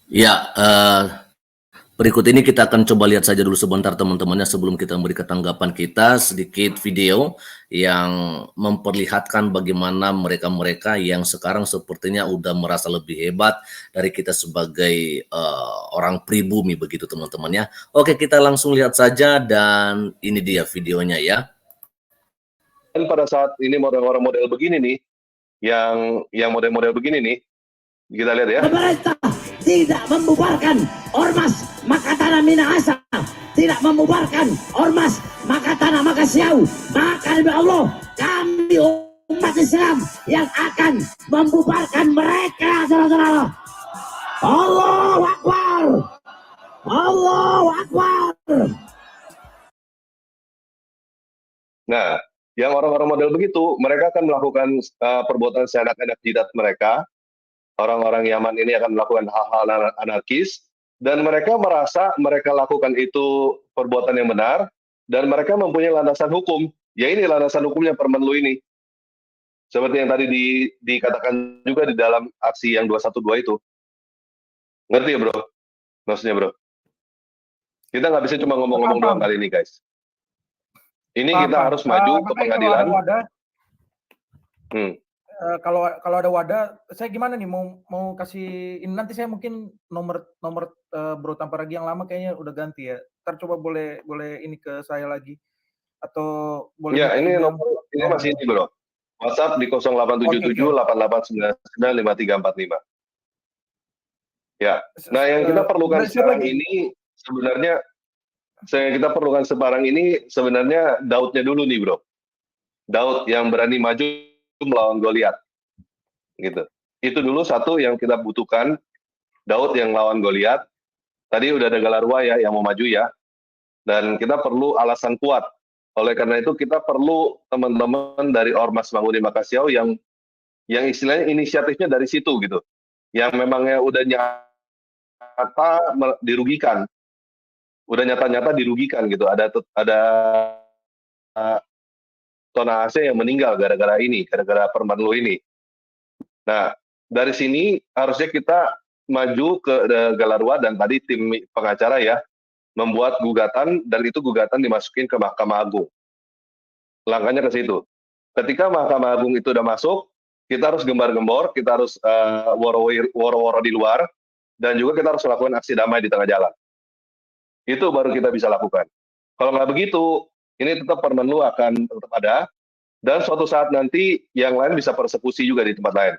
Ya, berikut ini kita akan coba lihat saja dulu sebentar teman-temannya sebelum kita memberi tanggapan kita, sedikit video yang memperlihatkan bagaimana mereka-mereka yang sekarang sepertinya udah merasa lebih hebat dari kita sebagai orang pribumi begitu teman-temannya. Oke, kita langsung lihat saja dan ini dia videonya ya. Dan pada saat ini orang-orang model begini nih, yang model-model begini nih, kita lihat ya. Pemerintah tidak membubarkan Ormas Makatana Minahasa, tidak membubarkan Ormas Makatana Makasiau, maka demi Allah kami umat Islam yang akan membubarkan mereka, saudara-saudara. Allahu Akbar, Allahu Akbar. Nah, yang orang-orang model begitu, mereka akan melakukan perbuatan seenak-enak jidat mereka. Orang-orang Yaman ini akan melakukan hal-hal anarkis, dan mereka merasa mereka lakukan itu perbuatan yang benar, dan mereka mempunyai landasan hukum. Ya ini landasan hukumnya Permenlu ini. Seperti yang tadi dikatakan juga di dalam aksi yang 212 itu. Ngerti ya bro? Maksudnya bro? Kita nggak bisa cuma ngomong-ngomong doang kali ini guys. Ini kita harus maju ke pengadilan. Kalau ada wadah, saya gimana nih mau kasih ini nanti saya mungkin nomor Bro Tamparagi yang lama kayaknya udah ganti ya. Ntar coba boleh ini ke saya lagi atau boleh. Ya ini nomor ini masih ini bro. WhatsApp di 087788995345. Ya. Nah yang kita perlukan sekarang ini sebenarnya Daudnya dulu nih bro. Daud yang berani maju melawan Goliat, gitu. Itu dulu satu yang kita butuhkan. Daud yang lawan Goliat. Tadi udah ada Galarwa ya yang mau maju ya. Dan kita perlu alasan kuat. Oleh karena itu kita perlu teman-teman dari Ormas Manguni Makasiau yang istilahnya inisiatifnya dari situ gitu. Yang memangnya udah nyata dirugikan. Udah nyata-nyata dirugikan gitu. Ada Tona AC yang meninggal gara-gara Permenlu ini. Nah, dari sini harusnya kita maju ke Galarwa dan tadi tim pengacara ya, membuat gugatan dan itu gugatan dimasukin ke Mahkamah Agung. Langkahnya ke situ. Ketika Mahkamah Agung itu udah masuk, kita harus gembar-gembor, kita harus woro-woro di luar, dan juga kita harus melakukan aksi damai di tengah jalan. Itu baru kita bisa lakukan. Kalau nggak begitu, ini tetap Permenlu akan tetap ada, dan suatu saat nanti yang lain bisa persekusi juga di tempat lain.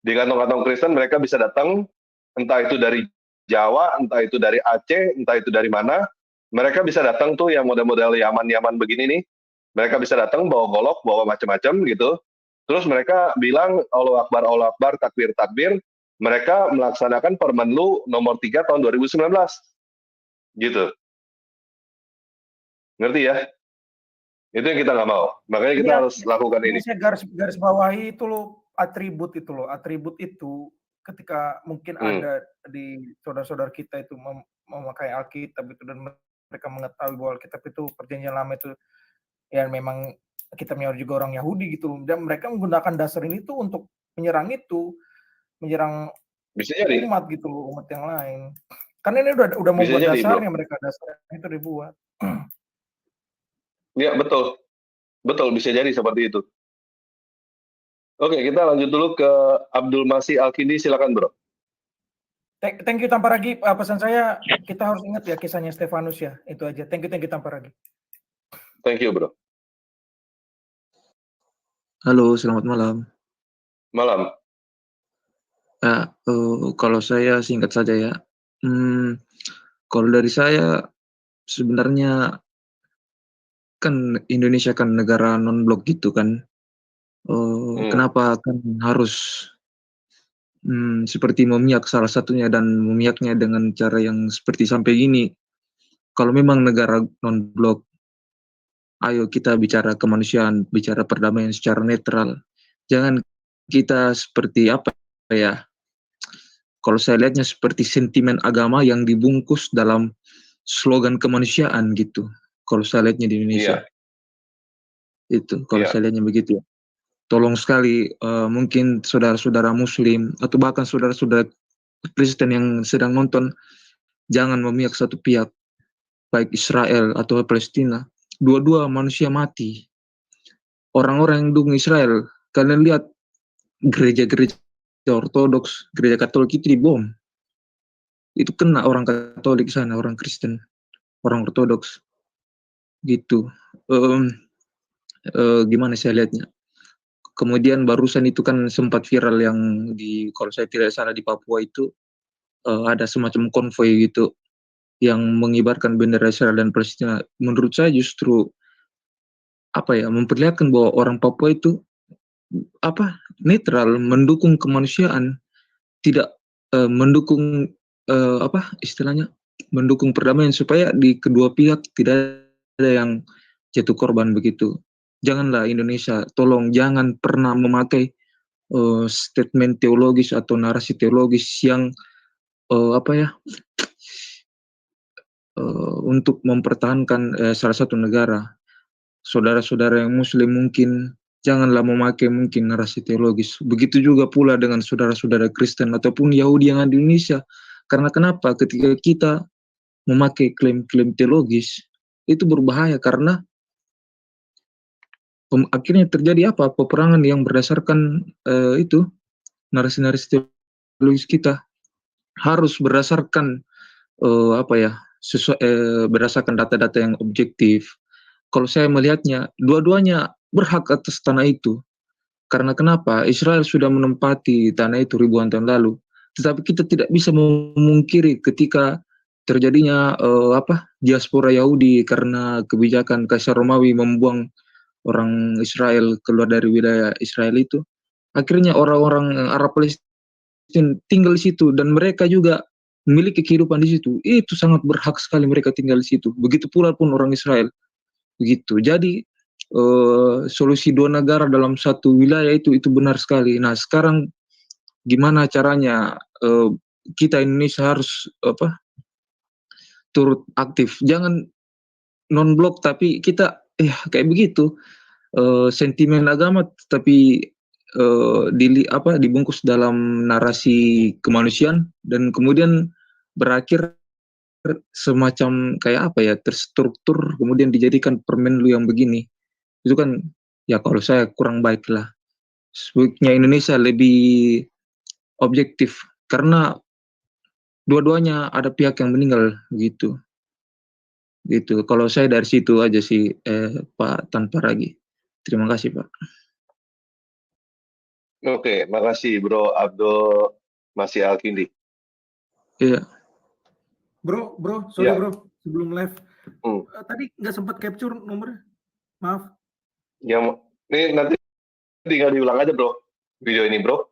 Di kantong-kantong Kristen mereka bisa datang, entah itu dari Jawa, entah itu dari Aceh, entah itu dari mana, mereka bisa datang tuh yang model-model Yaman-Yaman begini nih, mereka bisa datang bawa golok, bawa macam-macam gitu, terus mereka bilang Allah Akbar, takbir, mereka melaksanakan Permenlu nomor 3 tahun 2019. Gitu. Ngerti ya? Itu yang kita nggak mau. Makanya kita harus lakukan ini. Saya garis bawahi itu loh, atribut itu ketika mungkin ada di saudara-saudara kita itu memakai Alkitab itu dan mereka mengetahui bahwa Alkitab itu perjanjian lama itu ya memang kitabnya juga orang Yahudi gitu, dan mereka menggunakan dasar ini tuh untuk menyerang umat gitu loh, umat yang lain. Karena ini udah membuat dasarnya, mereka dasarnya itu dibuat. Ya betul, bisa jadi seperti itu. Oke, kita lanjut dulu ke Abdul Masih Alkindi, silakan bro. Thank you Tamparagi, pesan saya kita harus ingat ya kisahnya Stefanus ya, itu aja. Thank you Tamparagi. Thank you bro. Halo, selamat malam. Malam. Kalau saya singkat saja ya. Kalau dari saya sebenarnya kan Indonesia kan negara non-blok gitu kan. Kenapa kan harus seperti memihak salah satunya dan memihaknya dengan cara yang seperti sampai gini. Kalau memang negara non-blok, ayo kita bicara kemanusiaan, bicara perdamaian secara netral. Jangan kita seperti apa ya, kalau saya lihatnya seperti sentimen agama yang dibungkus dalam slogan kemanusiaan gitu. Kalau saya lihatnya di Indonesia. Itu, kalau saya lihatnya begitu ya. Tolong sekali mungkin saudara-saudara muslim atau bahkan saudara-saudara Kristen yang sedang nonton, jangan memihak satu pihak, baik Israel atau Palestina. Dua-dua manusia mati. Orang-orang yang dukung Israel, kalian lihat gereja-gereja Ortodoks, gereja Katolik itu dibom. Itu kena orang Katolik sana, orang Kristen, orang Ortodoks gitu. Gimana saya lihatnya? Kemudian barusan itu kan sempat viral yang kalau saya tidak salah di Papua itu ada semacam konvoi gitu yang mengibarkan bendera Israel dan Palestina. Menurut saya justru memperlihatkan bahwa orang Papua itu netral, mendukung kemanusiaan, tidak mendukung istilahnya mendukung perdamaian supaya di kedua pihak tidak ada yang jatuh korban begitu. Janganlah Indonesia, tolong jangan pernah memakai statement teologis atau narasi teologis yang untuk mempertahankan salah satu negara. Saudara-saudara yang Muslim mungkin janganlah memakai mungkin narasi teologis. Begitu juga pula dengan saudara-saudara Kristen ataupun Yahudi yang ada di Indonesia. Karena kenapa? Ketika kita memakai klaim-klaim teologis, itu berbahaya karena akhirnya terjadi peperangan yang berdasarkan itu narasi-narasi teologis kita harus berdasarkan berdasarkan data-data yang objektif. Kalau saya melihatnya, dua-duanya berhak atas tanah itu. Karena kenapa? Israel sudah menempati tanah itu ribuan tahun lalu. Tetapi kita tidak bisa memungkiri ketika terjadinya diaspora Yahudi karena kebijakan Kaisar Romawi membuang orang Israel keluar dari wilayah Israel itu. Akhirnya orang-orang Arab Palestina tinggal di situ dan mereka juga memiliki kehidupan di situ. Itu sangat berhak sekali mereka tinggal di situ. Begitu pula pun orang Israel. Begitu. Jadi solusi dua negara dalam satu wilayah itu benar sekali. Nah, sekarang gimana caranya kita Indonesia harus turut aktif. Jangan non blok tapi kita kayak begitu. Sentimen agama tapi dibungkus dalam narasi kemanusiaan dan kemudian berakhir semacam kayak terstruktur kemudian dijadikan permenlu yang begini. Itu kan kalau saya kurang baik lah. Sebaiknya Indonesia lebih objektif karena dua-duanya ada pihak yang meninggal gitu. Kalau saya dari situ aja sih Pak Tanpa Ragi. Terima kasih Pak. Oke, makasih Bro Abdul Masih Alkindi. Iya. Bro, sorry Ya. bro, sebelum live. Tadi nggak sempat capture nomornya, maaf. Ini nanti tinggal diulang aja bro, video ini bro.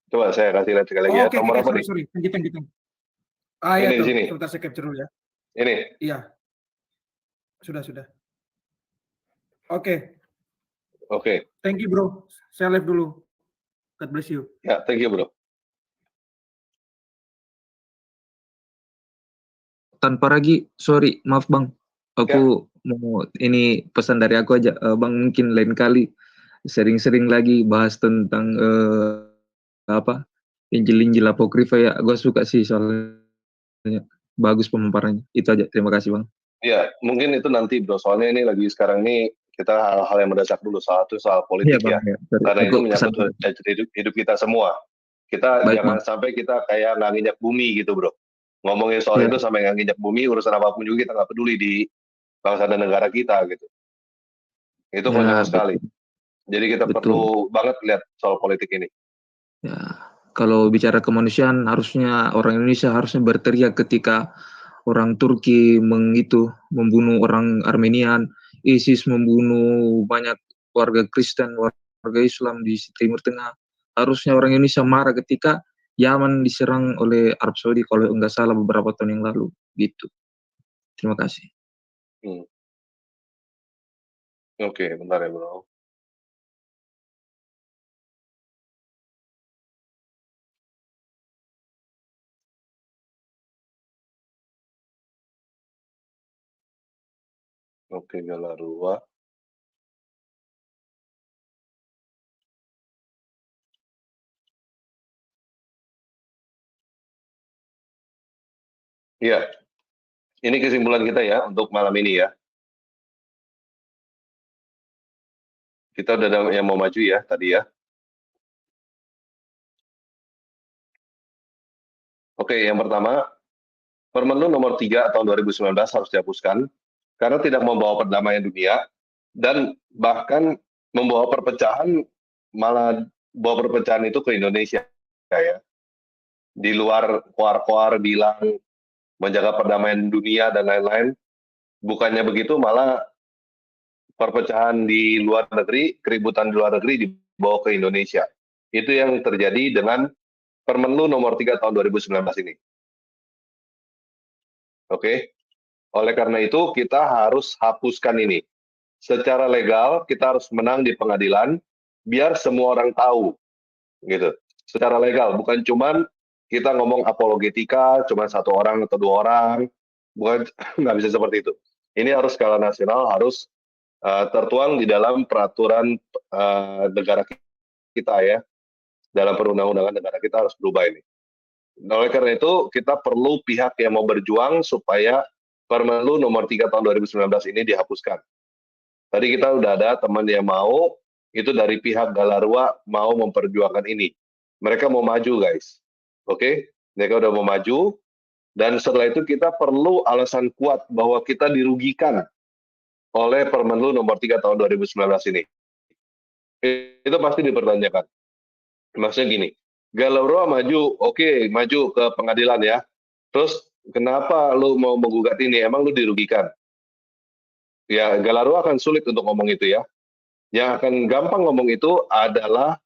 Coba saya kasih lihat sekali lagi ya. Nomor apa nih? Sorry. Thank you. Ini Iya di tuh, sini. sebentar saya capture dulu ya. Ini. Iya. Sudah. Oke. Thank you bro. Saya live dulu. God bless you. Ya, thank you bro. Tanpa Ragi, sorry, maaf Bang. Aku mau ini pesan dari aku aja. Bang mungkin lain kali sering-sering lagi bahas tentang Injil-Injil apokrifa ya. Gue suka sih soalnya bagus pemaparannya. Itu aja. Terima kasih Bang. Ya, mungkin itu nanti bro. Soalnya ini lagi sekarang ini kita hal-hal yang mendesak dulu. Soal politik Bang, ya. Sorry, Karena aku itu menyangkut hidup kita semua. Kita baik, jangan Bang. sampai kita kayak nggak nginjak bumi gitu bro. Ngomongin soal itu sampai nggak nginjak bumi, urusan apapun juga kita nggak peduli di bangsa dan negara kita gitu. Itu konyol sekali. Jadi kita perlu banget lihat soal politik ini. Ya, kalau bicara kemanusiaan harusnya orang Indonesia harusnya berteriak ketika orang Turki membunuh orang Armenian, ISIS membunuh banyak warga Kristen, warga Islam di Timur Tengah. Harusnya orang Indonesia marah ketika Yaman diserang oleh Arab Saudi kalau enggak salah beberapa tahun yang lalu gitu. Terima kasih. Oke, bentar ya bro. Oke, Galarua. Iya, ini kesimpulan kita ya untuk malam ini ya. Kita udah ada yang mau maju ya tadi ya. Oke, yang pertama, Permenlu nomor 3 tahun 2019 harus dihapuskan karena tidak membawa perdamaian dunia dan bahkan membawa perpecahan, malah bawa perpecahan itu ke Indonesia ya. Di luar koar-koar bilang menjaga perdamaian dunia dan lain-lain, bukannya begitu malah perpecahan di luar negeri, keributan di luar negeri dibawa ke Indonesia. Itu yang terjadi dengan Permenlu nomor 3 tahun 2019 ini. Oke. Oleh karena itu kita harus hapuskan ini. Secara legal kita harus menang di pengadilan biar semua orang tahu gitu. Secara legal, bukan cuman kita ngomong apologetika cuma satu orang atau dua orang, bukan nggak bisa seperti itu. Ini harus skala nasional, harus tertuang di dalam peraturan negara kita ya. Dalam perundang-undangan negara kita harus berubah ini. Oleh karena itu, kita perlu pihak yang mau berjuang supaya Permenlu nomor 3 tahun 2019 ini dihapuskan. Tadi kita udah ada teman yang mau, itu dari pihak Galarua mau memperjuangkan ini. Mereka mau maju, guys. Oke? Mereka udah mau maju, dan setelah itu kita perlu alasan kuat bahwa kita dirugikan oleh Permenlu nomor 3 tahun 2019 ini. Itu pasti dipertanyakan. Maksudnya gini, Galarua maju, oke, maju ke pengadilan ya. Terus kenapa lu mau menggugat ini? Emang lu dirugikan? Ya, Galarua akan sulit untuk ngomong itu ya. Yang akan gampang ngomong itu adalah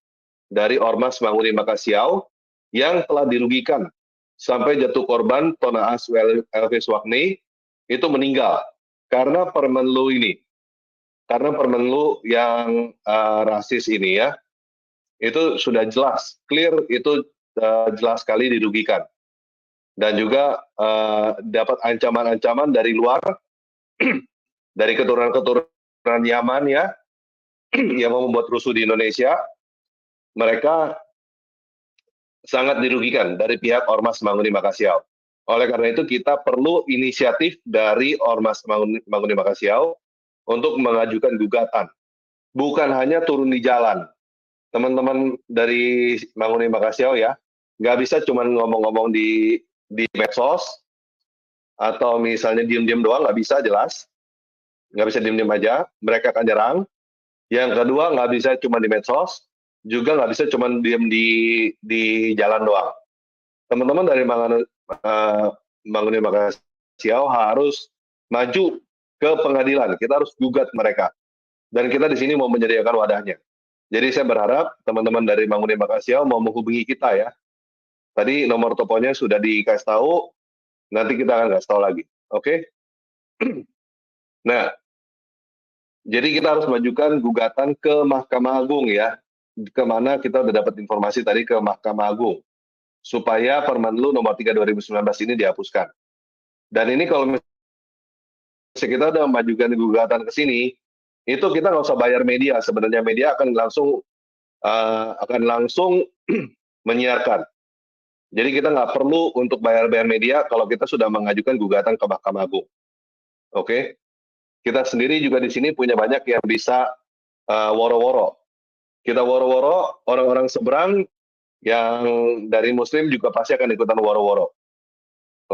dari Ormas Manguni Makasiau yang telah dirugikan sampai jatuh korban Tonaas Elvis Wakni itu meninggal karena Permenlu ini. Karena Permenlu yang rasis ini ya, itu sudah jelas, clear, itu jelas sekali dirugikan. Dan juga dapat ancaman-ancaman dari luar, dari keturunan Yaman ya, yang mau membuat rusuh di Indonesia, mereka sangat dirugikan dari pihak Ormas Manguni Makasiau. Oleh karena itu kita perlu inisiatif dari Ormas Manguni Makasiau untuk mengajukan gugatan. Bukan hanya turun di jalan. Teman-teman dari Manguni Makasiau ya, nggak bisa cuma ngomong-ngomong di medsos, atau misalnya diem-diem doang, nggak bisa jelas. Nggak bisa diem-diem aja, mereka akan nyerang. Yang kedua, nggak bisa cuma di medsos, juga nggak bisa cuma diem di jalan doang. Teman-teman dari Manguni Makasiau harus maju ke pengadilan. Kita harus gugat mereka. Dan kita di sini mau menyediakan wadahnya. Jadi saya berharap teman-teman dari Manguni Makasiau mau menghubungi kita ya. Tadi nomor teleponnya sudah dikasih tahu, nanti kita akan kasih tahu lagi. Oke? Nah, jadi kita harus majukan gugatan ke Mahkamah Agung ya, kemana kita udah dapat informasi tadi ke Mahkamah Agung, supaya Permenlu nomor 3 2019 ini dihapuskan. Dan ini kalau misalnya kita udah majukan gugatan ke sini, itu kita nggak usah bayar media, sebenarnya media akan langsung menyiarkan. Jadi kita nggak perlu untuk bayar-bayar media kalau kita sudah mengajukan gugatan ke Mahkamah Agung. Oke? Kita sendiri juga di sini punya banyak yang bisa woro-woro. Kita woro-woro, orang-orang seberang yang dari Muslim juga pasti akan ikutan woro-woro.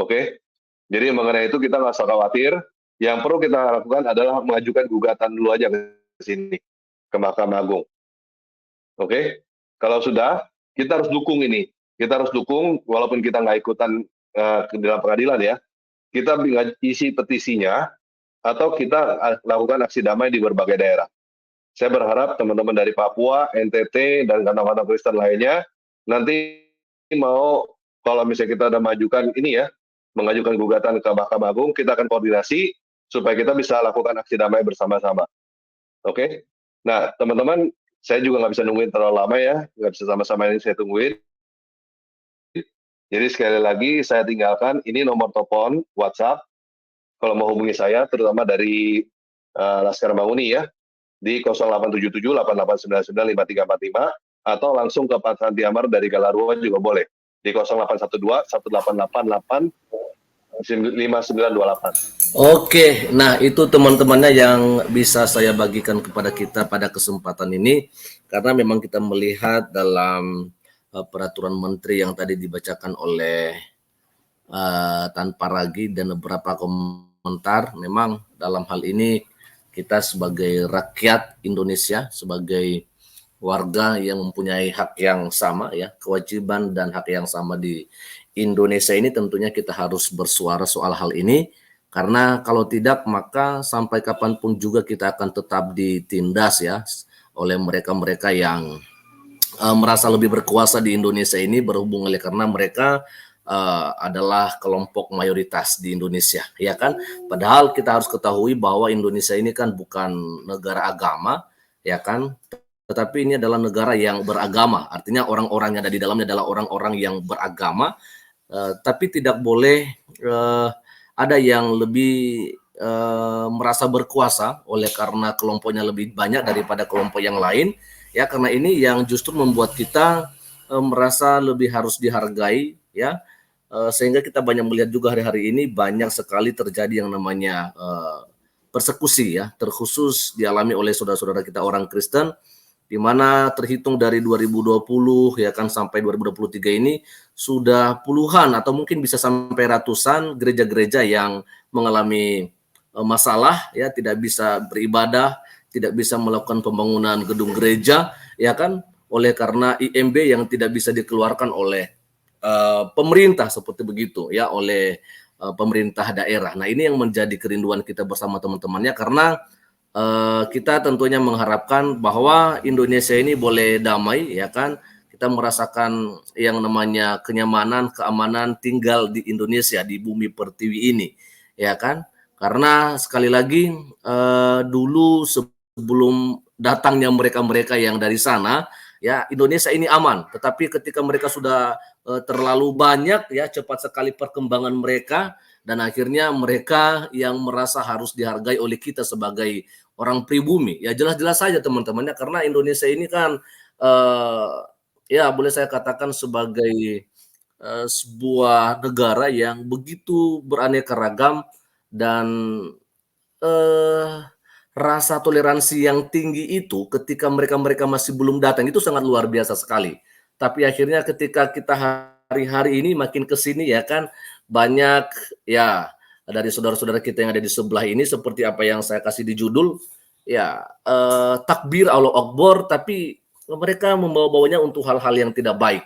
Oke? Jadi mengenai itu kita nggak usah khawatir. Yang perlu kita lakukan adalah mengajukan gugatan dulu aja ke sini, ke Mahkamah Agung. Oke? Kalau sudah, kita harus dukung ini. Kita harus dukung, walaupun kita nggak ikutan ke dalam pengadilan ya, kita isi petisinya, atau kita lakukan aksi damai di berbagai daerah. Saya berharap teman-teman dari Papua, NTT, dan kantong-kantong Kristen lainnya, nanti mau, kalau misalnya kita udah majukan ini ya, mengajukan gugatan ke Mahkamah Agung, kita akan koordinasi, supaya kita bisa lakukan aksi damai bersama-sama. Oke? Nah, teman-teman, saya juga nggak bisa nungguin terlalu lama ya, nggak bisa sama-sama ini saya tungguin. Jadi sekali lagi saya tinggalkan, ini nomor telepon WhatsApp, kalau mau hubungi saya, terutama dari Laskar Manguni ya, di 0877 8899 5345, atau langsung ke Pak Santi Amar dari Galarua juga boleh, di 0812 1888 5928. Oke, nah itu teman-temannya yang bisa saya bagikan kepada kita pada kesempatan ini, karena memang kita melihat dalam peraturan menteri yang tadi dibacakan oleh Tan Paragi dan beberapa komentar, memang dalam hal ini kita sebagai rakyat Indonesia, sebagai warga yang mempunyai hak yang sama ya, kewajiban dan hak yang sama di Indonesia ini, tentunya kita harus bersuara soal hal ini, karena kalau tidak maka sampai kapanpun juga kita akan tetap ditindas ya oleh mereka-mereka yang merasa lebih berkuasa di Indonesia ini, berhubung oleh karena mereka adalah kelompok mayoritas di Indonesia, ya kan? Padahal kita harus ketahui bahwa Indonesia ini kan bukan negara agama, ya kan? Tetapi ini adalah negara yang beragama, artinya orang-orang yang ada di dalamnya adalah orang-orang yang beragama, tapi tidak boleh ada yang lebih merasa berkuasa oleh karena kelompoknya lebih banyak daripada kelompok yang lain, ya, karena ini yang justru membuat kita merasa lebih harus dihargai, ya, sehingga kita banyak melihat juga hari-hari ini banyak sekali terjadi yang namanya persekusi ya, terkhusus dialami oleh saudara-saudara kita orang Kristen, di mana terhitung dari 2020 ya kan sampai 2023 ini sudah puluhan atau mungkin bisa sampai ratusan gereja-gereja yang mengalami masalah ya, tidak bisa beribadah, tidak bisa melakukan pembangunan gedung gereja ya kan, oleh karena IMB yang tidak bisa dikeluarkan oleh pemerintah seperti begitu ya, oleh pemerintah daerah. Nah, ini yang menjadi kerinduan kita bersama teman-temannya, karena kita tentunya mengharapkan bahwa Indonesia ini boleh damai ya kan, kita merasakan yang namanya kenyamanan, keamanan tinggal di Indonesia, di bumi pertiwi ini ya kan, karena sekali lagi dulu sebelum datangnya mereka-mereka yang dari sana ya, Indonesia ini aman, tetapi ketika mereka sudah terlalu banyak ya, cepat sekali perkembangan mereka, dan akhirnya mereka yang merasa harus dihargai oleh kita sebagai orang pribumi. Ya jelas-jelas saja teman-temannya, karena Indonesia ini kan ya boleh saya katakan sebagai sebuah negara yang begitu beraneka ragam, dan rasa toleransi yang tinggi itu ketika mereka-mereka masih belum datang itu sangat luar biasa sekali. Tapi akhirnya ketika kita hari-hari ini makin ke sini ya kan, banyak ya dari saudara-saudara kita yang ada di sebelah ini, seperti apa yang saya kasih di judul ya, takbir Allahu Akbar, tapi mereka membawa-bawanya untuk hal-hal yang tidak baik.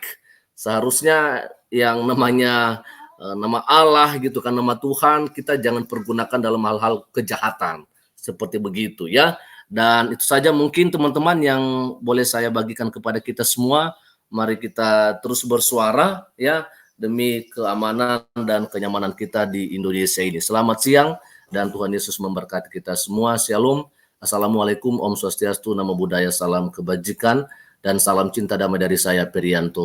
Seharusnya yang namanya nama Allah gitu kan, nama Tuhan, kita jangan pergunakan dalam hal-hal kejahatan seperti begitu ya. Dan itu saja mungkin teman-teman yang boleh saya bagikan kepada kita semua. Mari kita terus bersuara ya, demi keamanan dan kenyamanan kita di Indonesia ini. Selamat siang dan Tuhan Yesus memberkati kita semua. Shalom. Assalamualaikum, Om Swastiastu, Namo Buddhaya, salam kebajikan, dan salam cinta damai dari saya, Perianto.